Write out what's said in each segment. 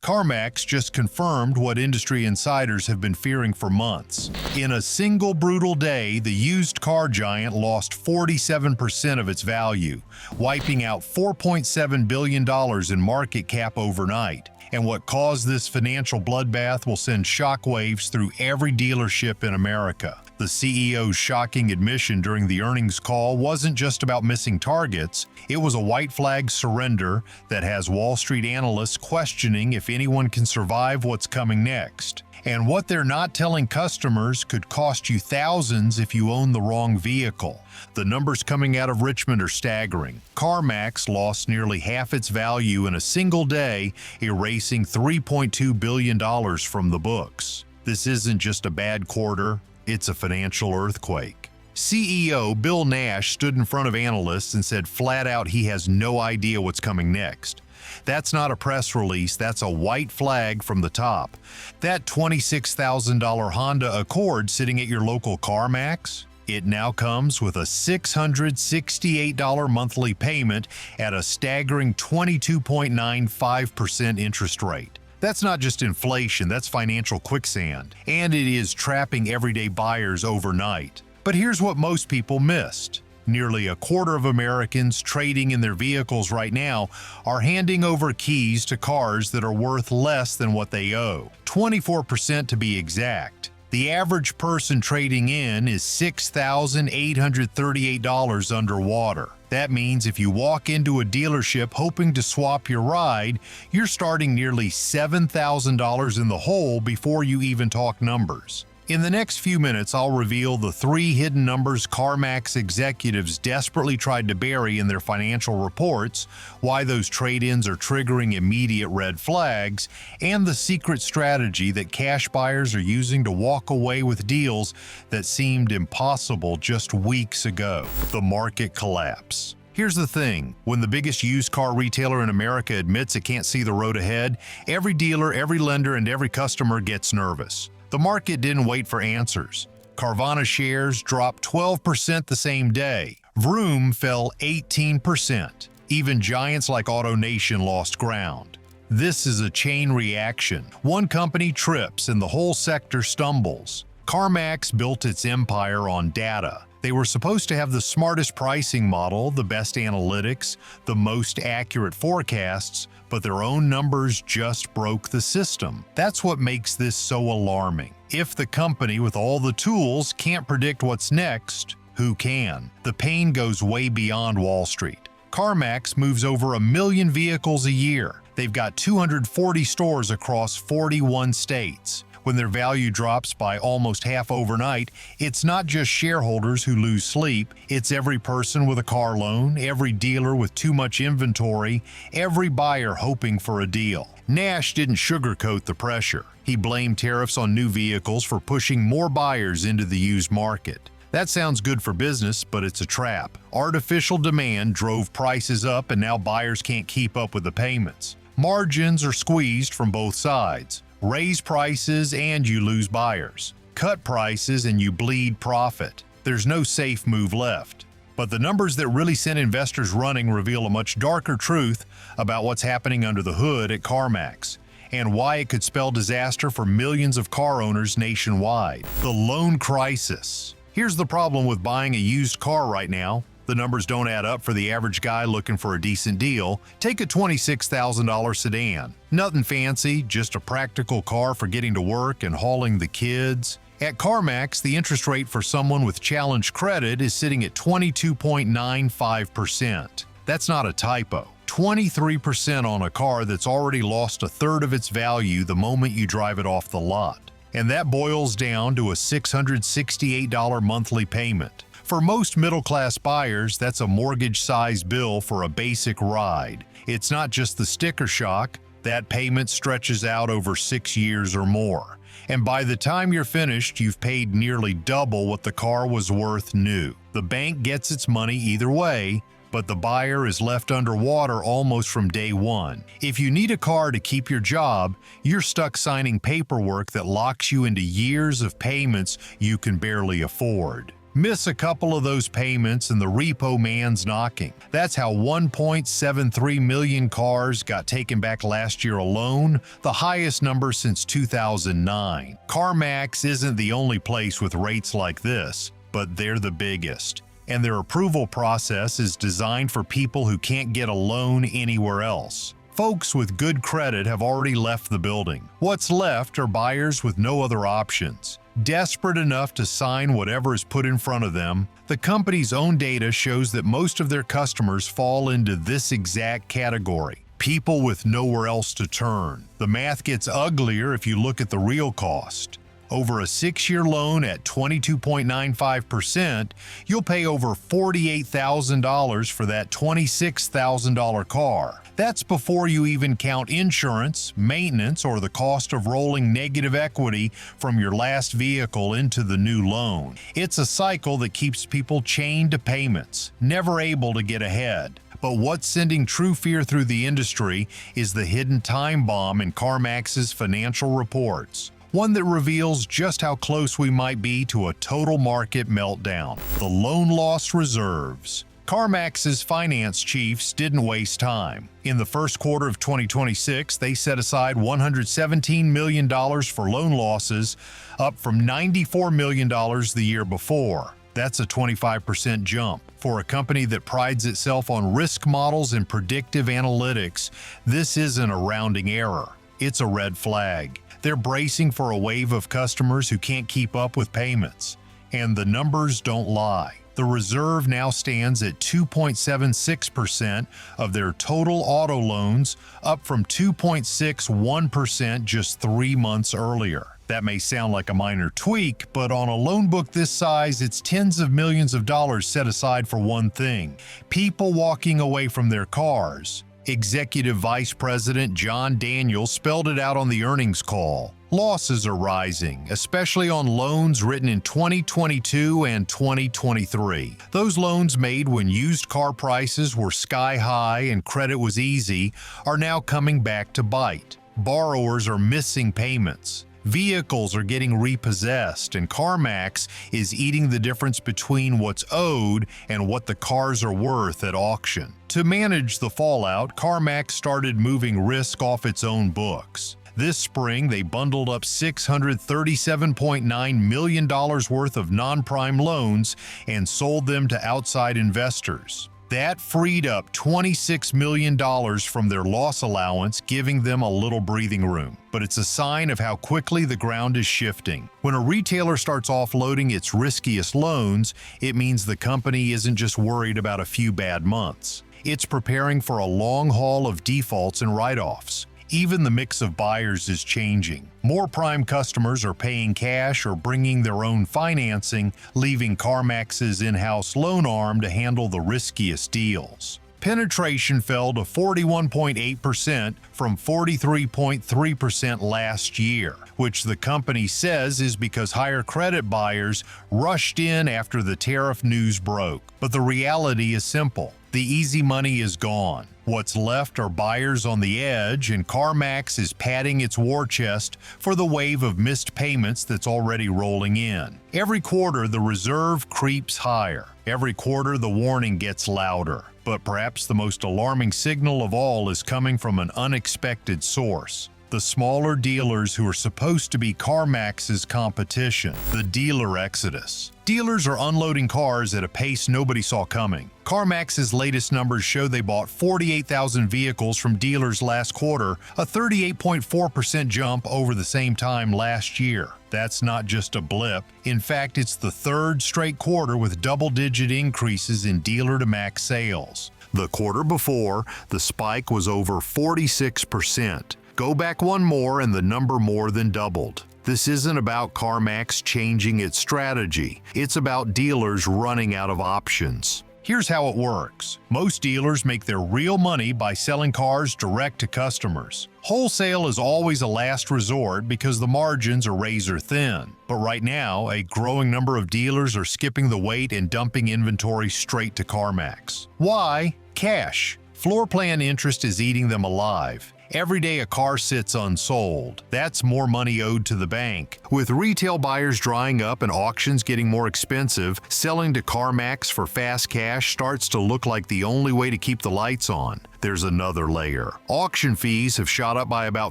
CarMax just confirmed what industry insiders have been fearing for months. In a single brutal day, the used car giant lost 47% of its value, wiping out $4.7 billion in market cap overnight. And what caused this financial bloodbath will send shockwaves through every dealership in America. The CEO's shocking admission during the earnings call wasn't just about missing targets, it was a white flag surrender that has Wall Street analysts questioning if anyone can survive what's coming next. And what they're not telling customers could cost you thousands if you own the wrong vehicle. The numbers coming out of Richmond are staggering. CarMax lost nearly half its value in a single day, erasing $3.2 billion from the books. This isn't just a bad quarter, it's a financial earthquake. CEO Bill Nash stood in front of analysts and said flat out he has no idea what's coming next. That's not a press release, that's a white flag from the top. That $26,000 Honda Accord sitting at your local CarMax? It now comes with a $668 monthly payment at a staggering 22.95% interest rate. That's not just inflation, that's financial quicksand, and it is trapping everyday buyers overnight. But here's what most people missed. Nearly a quarter of Americans trading in their vehicles right now are handing over keys to cars that are worth less than what they owe, 24% to be exact. The average person trading in is $6,838 underwater. That means if you walk into a dealership hoping to swap your ride, you're starting nearly $7,000 in the hole before you even talk numbers. In the next few minutes, I'll reveal the 3 hidden numbers CarMax executives desperately tried to bury in their financial reports, why those trade-ins are triggering immediate red flags, and the secret strategy that cash buyers are using to walk away with deals that seemed impossible just weeks ago. The market collapse. Here's the thing, when the biggest used car retailer in America admits it can't see the road ahead, every dealer, every lender, and every customer gets nervous. The market didn't wait for answers. Carvana shares dropped 12% the same day. Vroom fell 18%. Even giants like AutoNation lost ground. This is a chain reaction. One company trips and the whole sector stumbles. CarMax built its empire on data. They were supposed to have the smartest pricing model, the best analytics, the most accurate forecasts, but their own numbers just broke the system. That's what makes this so alarming. If the company with all the tools can't predict what's next, who can? The pain goes way beyond Wall Street. CarMax moves over 1 million vehicles a year. They've got 240 stores across 41 states. When their value drops by almost half overnight, it's not just shareholders who lose sleep, it's every person with a car loan, every dealer with too much inventory, every buyer hoping for a deal. Nash didn't sugarcoat the pressure. He blamed tariffs on new vehicles for pushing more buyers into the used market. That sounds good for business, but it's a trap. Artificial demand drove prices up and now buyers can't keep up with the payments. Margins are squeezed from both sides. Raise prices and you lose buyers. Cut prices and you bleed profit. There's no safe move left. But the numbers that really sent investors running reveal a much darker truth about what's happening under the hood at CarMax and why it could spell disaster for millions of car owners nationwide. The loan crisis. Here's the problem with buying a used car right now. The numbers don't add up for the average guy looking for a decent deal. Take a $26,000 sedan. Nothing fancy, just a practical car for getting to work and hauling the kids. At CarMax, the interest rate for someone with challenged credit is sitting at 22.95%. That's not a typo. 23% on a car that's already lost a third of its value the moment you drive it off the lot. And that boils down to a $668 monthly payment. For most middle-class buyers, that's a mortgage-sized bill for a basic ride. It's not just the sticker shock. That payment stretches out over 6 years or more. And by the time you're finished, you've paid nearly double what the car was worth new. The bank gets its money either way, but the buyer is left underwater almost from day one. If you need a car to keep your job, you're stuck signing paperwork that locks you into years of payments you can barely afford. Miss a couple of those payments and the repo man's knocking. That's how 1.73 million cars got taken back last year alone, the highest number since 2009. CarMax isn't the only place with rates like this, but they're the biggest. And their approval process is designed for people who can't get a loan anywhere else. Folks with good credit have already left the building. What's left are buyers with no other options, desperate enough to sign whatever is put in front of them. The company's own data shows that most of their customers fall into this exact category: people with nowhere else to turn. The math gets uglier if you look at the real cost. Over a 6-year loan at 22.95%, you'll pay over $48,000 for that $26,000 car. That's before you even count insurance, maintenance, or the cost of rolling negative equity from your last vehicle into the new loan. It's a cycle that keeps people chained to payments, never able to get ahead. But what's sending true fear through the industry is the hidden time bomb in CarMax's financial reports. One that reveals just how close we might be to a total market meltdown: the loan loss reserves. CarMax's finance chiefs didn't waste time. In the first quarter of 2026, they set aside $117 million for loan losses, up from $94 million the year before. That's a 25% jump. For a company that prides itself on risk models and predictive analytics, this isn't a rounding error. It's a red flag. They're bracing for a wave of customers who can't keep up with payments. And the numbers don't lie. The reserve now stands at 2.76% of their total auto loans, up from 2.61% just 3 months earlier. That may sound like a minor tweak, but on a loan book this size, it's tens of millions of dollars set aside for one thing: people walking away from their cars. Executive Vice President John Daniels spelled it out on the earnings call. Losses are rising, especially on loans written in 2022 and 2023. Those loans made when used car prices were sky high and credit was easy are now coming back to bite. Borrowers are missing payments. Vehicles are getting repossessed, and CarMax is eating the difference between what's owed and what the cars are worth at auction. To manage the fallout, CarMax started moving risk off its own books. This spring, they bundled up $637.9 million worth of non-prime loans and sold them to outside investors. That freed up $26 million from their loss allowance, giving them a little breathing room. But it's a sign of how quickly the ground is shifting. When a retailer starts offloading its riskiest loans, it means the company isn't just worried about a few bad months. It's preparing for a long haul of defaults and write-offs. Even the mix of buyers is changing. More prime customers are paying cash or bringing their own financing, leaving CarMax's in-house loan arm to handle the riskiest deals. Penetration fell to 41.8% from 43.3% last year, which the company says is because higher credit buyers rushed in after the tariff news broke. But the reality is simple: the easy money is gone. What's left are buyers on the edge, and CarMax is padding its war chest for the wave of missed payments that's already rolling in. Every quarter, the reserve creeps higher. Every quarter, the warning gets louder. But perhaps the most alarming signal of all is coming from an unexpected source: the smaller dealers who are supposed to be CarMax's competition. The dealer exodus. Dealers are unloading cars at a pace nobody saw coming. CarMax's latest numbers show they bought 48,000 vehicles from dealers last quarter, a 38.4% jump over the same time last year. That's not just a blip. In fact, it's the third straight quarter with double-digit increases in dealer-to-max sales. The quarter before, the spike was over 46%. Go back one more and the number more than doubled. This isn't about CarMax changing its strategy. It's about dealers running out of options. Here's how it works. Most dealers make their real money by selling cars direct to customers. Wholesale is always a last resort because the margins are razor thin. But right now, a growing number of dealers are skipping the wait and dumping inventory straight to CarMax. Why? Cash. Floor plan interest is eating them alive. Every day a car sits unsold, that's more money owed to the bank. With retail buyers drying up and auctions getting more expensive, selling to CarMax for fast cash starts to look like the only way to keep the lights on. There's another layer. Auction fees have shot up by about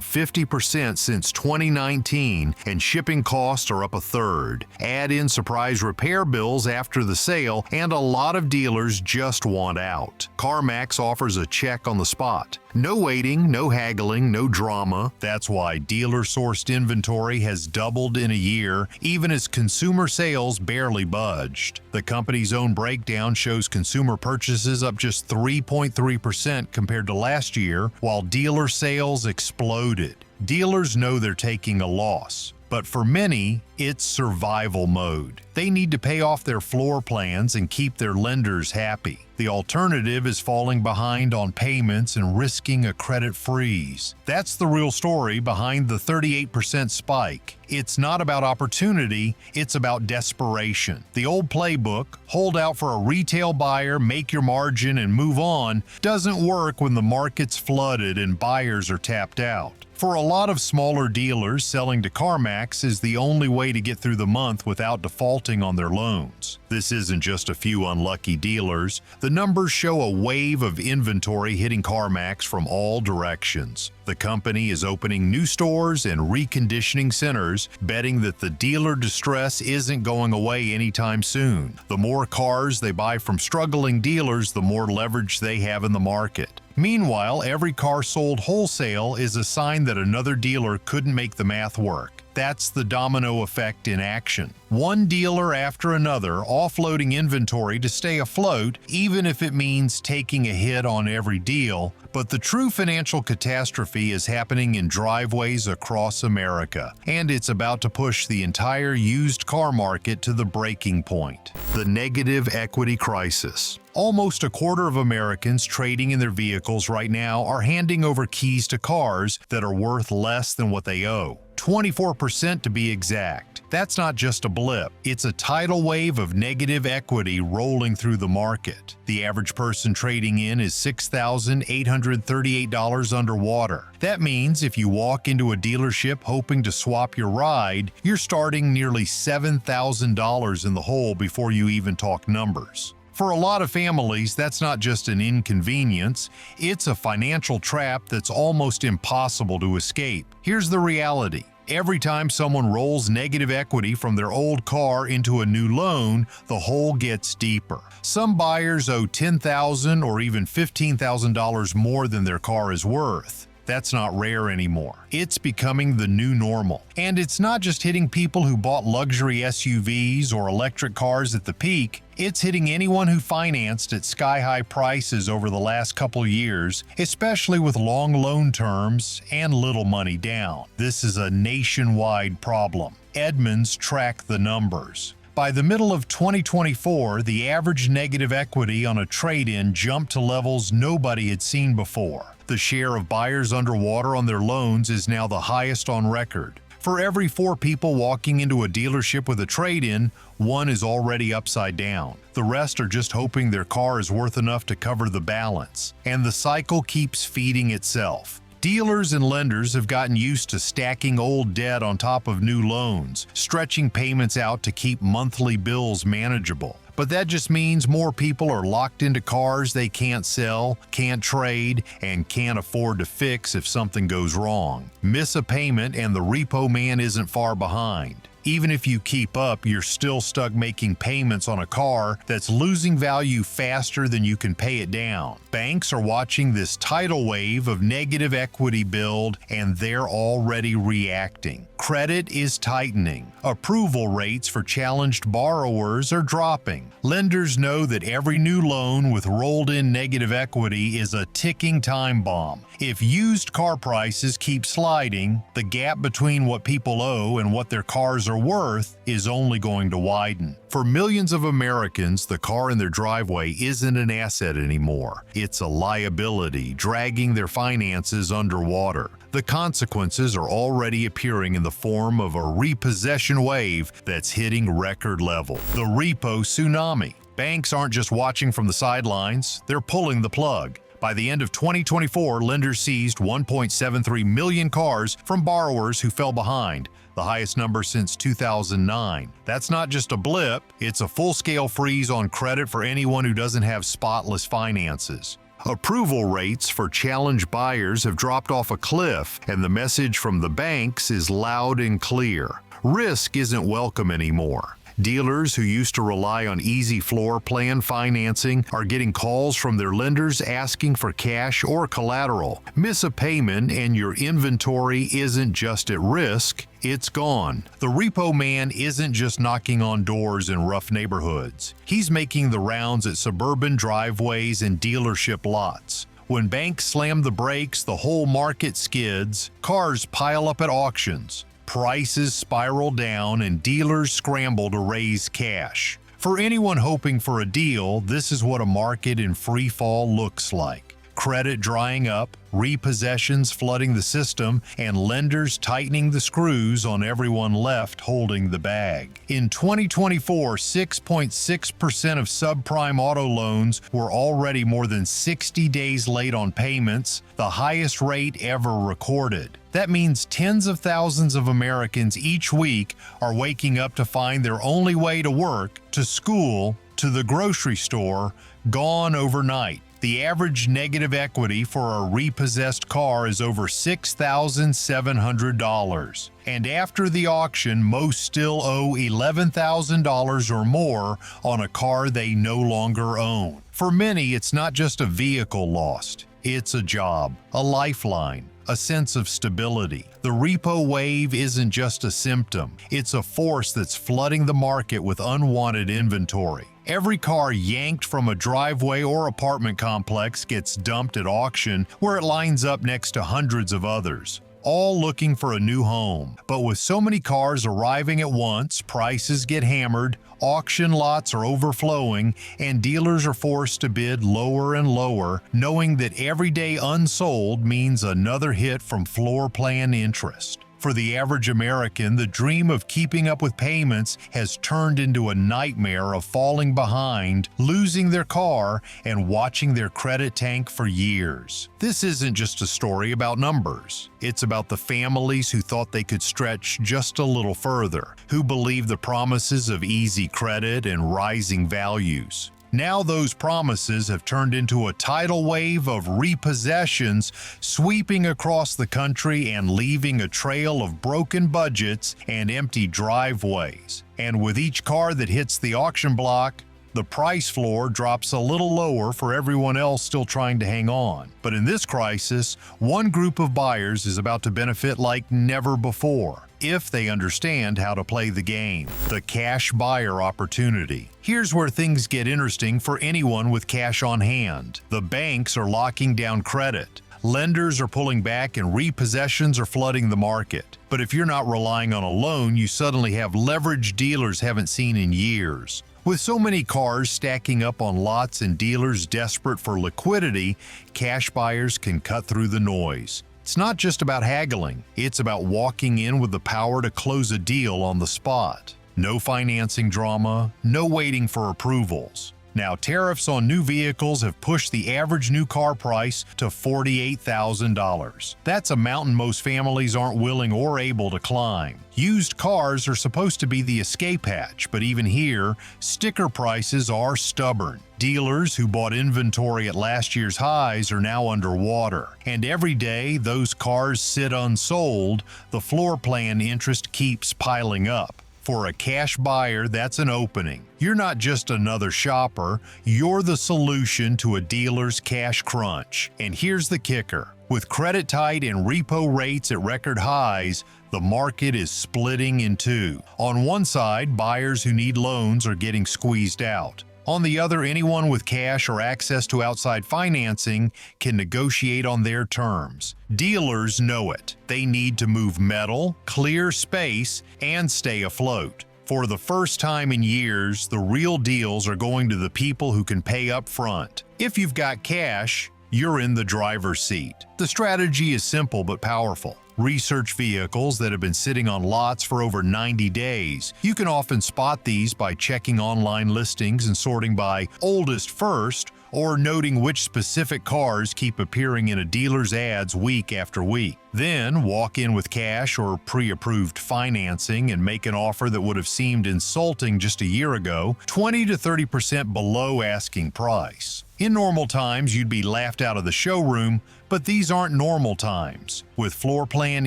50% since 2019, and shipping costs are up a third. Add in surprise repair bills after the sale, and a lot of dealers just want out. CarMax offers a check on the spot. No waiting, no haggling, no drama. That's why dealer-sourced inventory has doubled in a year, even as consumer sales barely budged. The company's own breakdown shows consumer purchases up just 3.3% compared to last year, while dealer sales exploded. Dealers know they're taking a loss, but for many, it's survival mode. They need to pay off their floor plans and keep their lenders happy. The alternative is falling behind on payments and risking a credit freeze. That's the real story behind the 38% spike. It's not about opportunity, it's about desperation. The old playbook, hold out for a retail buyer, make your margin, and move on, doesn't work when the market's flooded and buyers are tapped out. For a lot of smaller dealers, selling to CarMax is the only way to get through the month without defaulting on their loans. This isn't just a few unlucky dealers. The numbers show a wave of inventory hitting CarMax from all directions. The company is opening new stores and reconditioning centers, betting that the dealer distress isn't going away anytime soon. The more cars they buy from struggling dealers, the more leverage they have in the market. Meanwhile, every car sold wholesale is a sign that another dealer couldn't make the math work. That's the domino effect in action. One dealer after another offloading inventory to stay afloat, even if it means taking a hit on every deal. But the true financial catastrophe is happening in driveways across America, and it's about to push the entire used car market to the breaking point. The negative equity crisis. Almost a quarter of Americans trading in their vehicles right now are handing over keys to cars that are worth less than what they owe. 24% to be exact. That's not just a blip, it's a tidal wave of negative equity rolling through the market. The average person trading in is $6,838 underwater. That means if you walk into a dealership hoping to swap your ride, you're starting nearly $7,000 in the hole before you even talk numbers. For a lot of families, that's not just an inconvenience, it's a financial trap that's almost impossible to escape. Here's the reality. Every time someone rolls negative equity from their old car into a new loan, the hole gets deeper. Some buyers owe $10,000 or even $15,000 more than their car is worth. That's not rare anymore. It's becoming the new normal. And it's not just hitting people who bought luxury SUVs or electric cars at the peak, it's hitting anyone who financed at sky-high prices over the last couple years, especially with long loan terms and little money down. This is a nationwide problem. Edmunds track the numbers. By the middle of 2024, the average negative equity on a trade-in jumped to levels nobody had seen before. The share of buyers underwater on their loans is now the highest on record. For every 4 people walking into a dealership with a trade-in, 1 is already upside down. The rest are just hoping their car is worth enough to cover the balance. And the cycle keeps feeding itself. Dealers and lenders have gotten used to stacking old debt on top of new loans, stretching payments out to keep monthly bills manageable. But that just means more people are locked into cars they can't sell, can't trade, and can't afford to fix if something goes wrong. Miss a payment and the repo man isn't far behind. Even if you keep up, you're still stuck making payments on a car that's losing value faster than you can pay it down. Banks are watching this tidal wave of negative equity build, and they're already reacting. Credit is tightening. Approval rates for challenged borrowers are dropping. Lenders know that every new loan with rolled-in negative equity is a ticking time bomb. If used car prices keep sliding, the gap between what people owe and what their cars are worth is only going to widen. For millions of Americans, the car in their driveway isn't an asset anymore. It's a liability, dragging their finances underwater. The consequences are already appearing in the form of a repossession wave that's hitting record level. The repo tsunami. Banks aren't just watching from the sidelines, they're pulling the plug. By the end of 2024, lenders seized 1.73 million cars from borrowers who fell behind, the highest number since 2009. That's not just a blip, it's a full-scale freeze on credit for anyone who doesn't have spotless finances. Approval rates for challenged buyers have dropped off a cliff, and the message from the banks is loud and clear. Risk isn't welcome anymore. Dealers who used to rely on easy floor plan financing are getting calls from their lenders asking for cash or collateral. Miss a payment and your inventory isn't just at risk, it's gone. The repo man isn't just knocking on doors in rough neighborhoods. He's making the rounds at suburban driveways and dealership lots. When banks slam the brakes, the whole market skids, cars pile up at auctions. Prices spiral down and dealers scramble to raise cash. For anyone hoping for a deal, this is what a market in free fall looks like. Credit drying up, repossessions flooding the system, and lenders tightening the screws on everyone left holding the bag. In 2024, 6.6% of subprime auto loans were already more than 60 days late on payments, the highest rate ever recorded. That means tens of thousands of Americans each week are waking up to find their only way to work, to school, to the grocery store, gone overnight. The average negative equity for a repossessed car is over $6,700. And after the auction, most still owe $11,000 or more on a car they no longer own. For many, it's not just a vehicle lost. It's a job, a lifeline, a sense of stability. The repo wave isn't just a symptom. It's a force that's flooding the market with unwanted inventory. Every car yanked from a driveway or apartment complex gets dumped at auction, where it lines up next to hundreds of others, all looking for a new home. But with so many cars arriving at once, prices get hammered, auction lots are overflowing, and dealers are forced to bid lower and lower, knowing that every day unsold means another hit from floor plan interest. For the average American, the dream of keeping up with payments has turned into a nightmare of falling behind, losing their car, and watching their credit tank for years. This isn't just a story about numbers. It's about the families who thought they could stretch just a little further, who believed the promises of easy credit and rising values. Now those promises have turned into a tidal wave of repossessions sweeping across the country and leaving a trail of broken budgets and empty driveways. And with each car that hits the auction block, the price floor drops a little lower for everyone else still trying to hang on. But in this crisis, one group of buyers is about to benefit like never before, if they understand how to play the game. The cash buyer opportunity. Here's where things get interesting for anyone with cash on hand. The banks are locking down credit. Lenders are pulling back and repossessions are flooding the market. But if you're not relying on a loan, you suddenly have leverage dealers haven't seen in years. With so many cars stacking up on lots and dealers desperate for liquidity, cash buyers can cut through the noise. It's not just about haggling, it's about walking in with the power to close a deal on the spot. No financing drama, no waiting for approvals. Now, tariffs on new vehicles have pushed the average new car price to $48,000. That's a mountain most families aren't willing or able to climb. Used cars are supposed to be the escape hatch, but even here, sticker prices are stubborn. Dealers who bought inventory at last year's highs are now underwater. And every day those cars sit unsold, the floor plan interest keeps piling up. For a cash buyer, that's an opening. You're not just another shopper, you're the solution to a dealer's cash crunch. And here's the kicker. With credit tight and repo rates at record highs, the market is splitting in two. On one side, buyers who need loans are getting squeezed out. On the other, anyone with cash or access to outside financing can negotiate on their terms. Dealers know it. They need to move metal, clear space, and stay afloat. For the first time in years, the real deals are going to the people who can pay up front. If you've got cash, you're in the driver's seat. The strategy is simple but powerful. Research vehicles that have been sitting on lots for over 90 days. You can often spot these by checking online listings and sorting by oldest first or noting which specific cars keep appearing in a dealer's ads week after week. Then walk in with cash or pre-approved financing and make an offer that would have seemed insulting just a year ago, 20 to 30% below asking price. In normal times, you'd be laughed out of the showroom, but these aren't normal times. With floor plan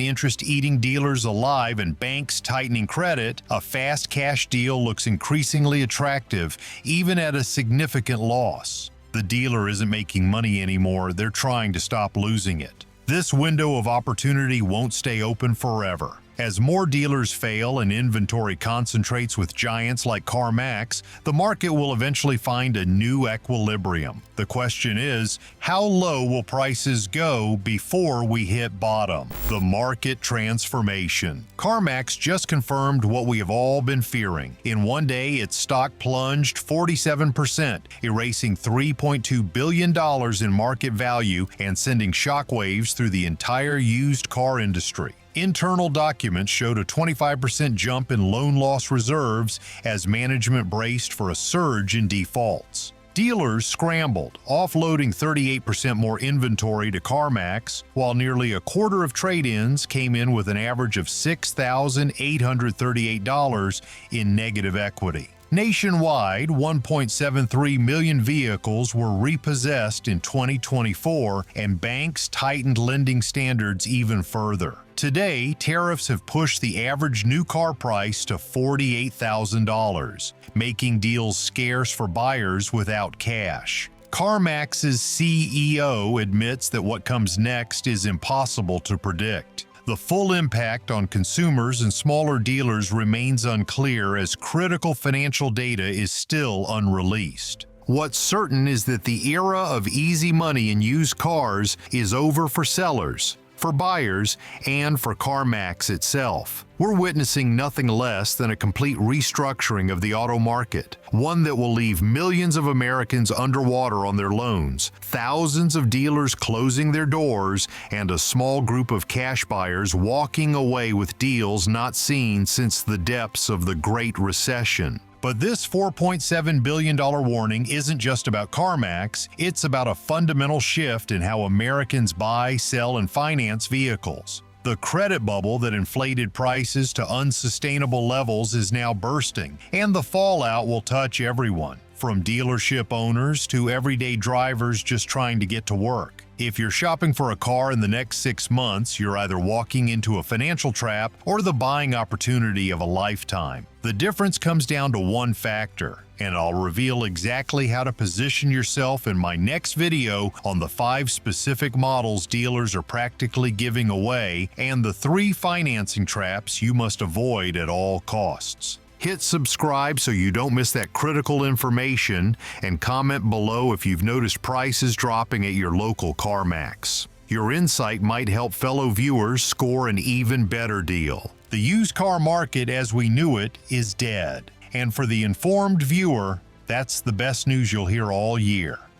interest eating dealers alive and banks tightening credit, a fast cash deal looks increasingly attractive, even at a significant loss. The dealer isn't making money anymore, they're trying to stop losing it. This window of opportunity won't stay open forever. As more dealers fail and inventory concentrates with giants like CarMax, the market will eventually find a new equilibrium. The question is, how low will prices go before we hit bottom? The market transformation. CarMax just confirmed what we have all been fearing. In one day, its stock plunged 47%, erasing $3.2 billion in market value and sending shockwaves through the entire used car industry. Internal documents showed a 25% jump in loan loss reserves as management braced for a surge in defaults. Dealers scrambled, offloading 38% more inventory to CarMax, while nearly a quarter of trade-ins came in with an average of $6,838 in negative equity. Nationwide, 1.73 million vehicles were repossessed in 2024, and banks tightened lending standards even further. Today, tariffs have pushed the average new car price to $48,000, making deals scarce for buyers without cash. CarMax's CEO admits that what comes next is impossible to predict. The full impact on consumers and smaller dealers remains unclear as critical financial data is still unreleased. What's certain is that the era of easy money in used cars is over for sellers, for buyers, and for CarMax itself. We're witnessing nothing less than a complete restructuring of the auto market, one that will leave millions of Americans underwater on their loans, thousands of dealers closing their doors, and a small group of cash buyers walking away with deals not seen since the depths of the Great Recession. But this $4.7 billion warning isn't just about CarMax, it's about a fundamental shift in how Americans buy, sell, and finance vehicles. The credit bubble that inflated prices to unsustainable levels is now bursting, and the fallout will touch everyone, from dealership owners to everyday drivers just trying to get to work. If you're shopping for a car in the next 6 months, you're either walking into a financial trap or the buying opportunity of a lifetime. The difference comes down to one factor, and I'll reveal exactly how to position yourself in my next video on the 5 specific models dealers are practically giving away and the 3 financing traps you must avoid at all costs. Hit subscribe so you don't miss that critical information, and comment below if you've noticed prices dropping at your local CarMax. Your insight might help fellow viewers score an even better deal. The used car market as we knew it is dead, and for the informed viewer, that's the best news you'll hear all year.